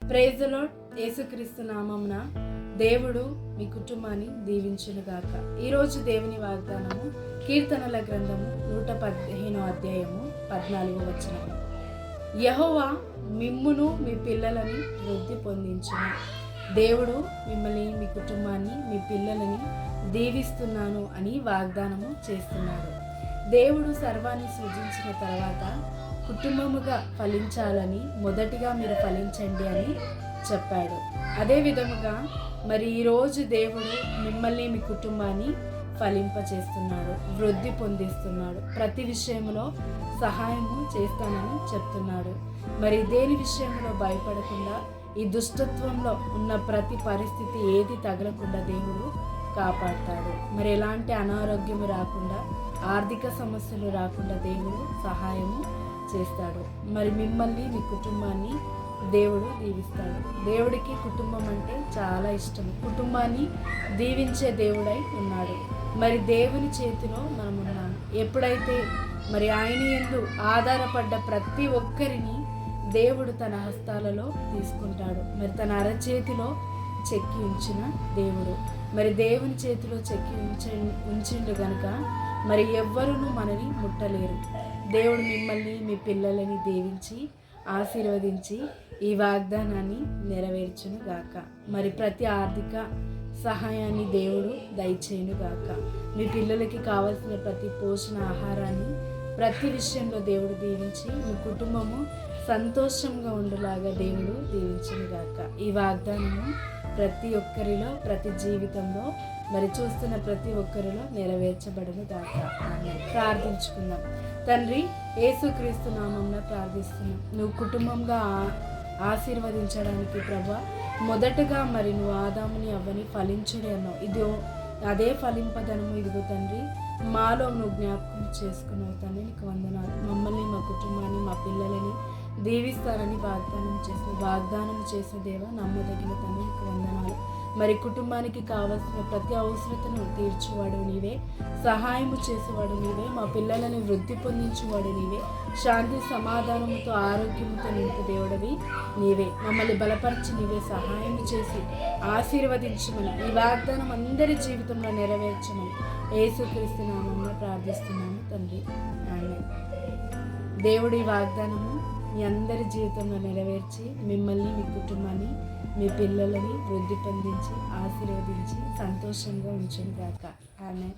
Praise the lord. యేసుక్రీస్తు నామమున దేవుడు మీ కుటుంబాన్ని దీవించునుగాక. ఈరోజు దేవుని వాగ్దానము కీర్తనల గ్రంథము 115 అధ్యాయము 14 వచనము. యెహోవా మిమ్మును మీ పిల్లలని వృద్ధి పొందించును. దేవుడు మిమ్మల్ని, మీ కుటుంబాన్ని, మీ పిల్లలని దీవిస్తున్నాను అని వాగ్దానము చేస్తున్నాడు. దేవుడు సర్వాన్ని సృజించిన తర్వాత కుటుంబముగా ఫలించాలని మొదటిగా మీరు ఫలించండి అని చెప్పాడు. అదే విధముగా మరి ఈరోజు దేవుడు మిమ్మల్ని, మీ కుటుంబాన్ని ఫలింపచేస్తున్నాడు, వృద్ధి పొందిస్తున్నాడు. ప్రతి విషయంలో సహాయము చేస్తానని చెప్తున్నాడు. మరి దేని విషయంలో భయపడకుండా, ఈ దుష్టత్వంలో ఉన్న ప్రతి పరిస్థితి ఏది తగలకుండా దేవుడు కాపాడతాడు. మరి ఎలాంటి అనారోగ్యము రాకుండా, ఆర్థిక సమస్యలు రాకుండా దేవుడు సహాయము చేస్తాడు. మరి మిమ్మల్ని, మీ కుటుంబాన్ని దేవుడు దీవిస్తాడు. దేవుడికి కుటుంబం అంటే చాలా ఇష్టం. కుటుంబాన్ని దీవించే దేవుడై ఉన్నాడు. మరి దేవుని చేతిలో మనం ఉన్నాము. ఎప్పుడైతే మరి ఆయన యందు ఆధారపడ్డ ప్రతి ఒక్కరిని దేవుడు తన హస్తాలలో తీసుకుంటాడు. మరి తన అరచేతిలో చెక్కి ఉంచిన దేవుడు. మరి దేవుని చేతిలో చెక్కి ఉంచిండు గనుక మరి ఎవ్వరును మనని ముట్టలేరు. దేవుడు మిమ్మల్ని, మీ పిల్లలని దీవించి ఆశీర్వదించి ఈ వాగ్దానాన్ని నెరవేర్చును గాక. మరి ప్రతి ఆర్థిక సహాయాన్ని దేవుడు దయచేయును గాక. మీ పిల్లలకి కావలసిన ప్రతి పోషణ ఆహారాన్ని ప్రతి విషయంలో దేవుడు దీవించి మీ కుటుంబము సంతోషంగా ఉండేలాగా దేవుడు దీవించును గాక. ఈ వాగ్దానము ప్రతి ఒక్కరిలో, ప్రతి జీవితంలో మరి చూస్తున్న ప్రతి ఒక్కరిలో నెరవేర్చబడును గాక. ప్రార్థించుకుందాం. తండ్రి, యేసుక్రీస్తు నామమున ప్రార్థిస్తున్నాం. నువ్వు కుటుంబంగా ఆశీర్వదించడానికి ప్రభా, మొదటగా మరి నువ్వు ఆదాముని అవ్వని ఫలించుడి అన్నావు. ఇదో అదే ఫలింపదనము ఇదిగో తండ్రి మాలో నువ్వు జ్ఞాపకం చేసుకున్నావు తండ్రి. నీకు వందనాలు. మమ్మల్ని, మా కుటుంబాన్ని, మా పిల్లలని దీవిస్తారని వాగ్దానం చేసిన దేవా, నమ్మదగిన తండ్రి నీకు వందనాలు. మరి కుటుంబానికి కావలసిన ప్రతి అవసరతను తీర్చువాడు నీవే, సహాయము చేసేవాడు నీవే, మా పిల్లలను వృద్ధి పొందించేవాడు నీవే, శాంతి సమాధానముతో ఆరోగ్యముతో నింపు దేవుడవి నీవే. మమ్మల్ని బలపరిచి నీవే సహాయం చేసి ఆశీర్వదించమని, ఈ వాగ్దానం అందరి జీవితంలో నెరవేర్చమని యేసుక్రీస్తు నామమున ప్రార్థిస్తున్నాము తండ్రి. ఆమేన్. దేవుడి వాగ్దానము మీ అందరి జీవితంలో నెరవేర్చి మిమ్మల్ని, మీ కుటుంబాన్ని, మీ పిల్లలని వృద్ధి పొందించి ఆశీర్వదించి సంతోషంగా ఉంచును గాక. ఆమేన్.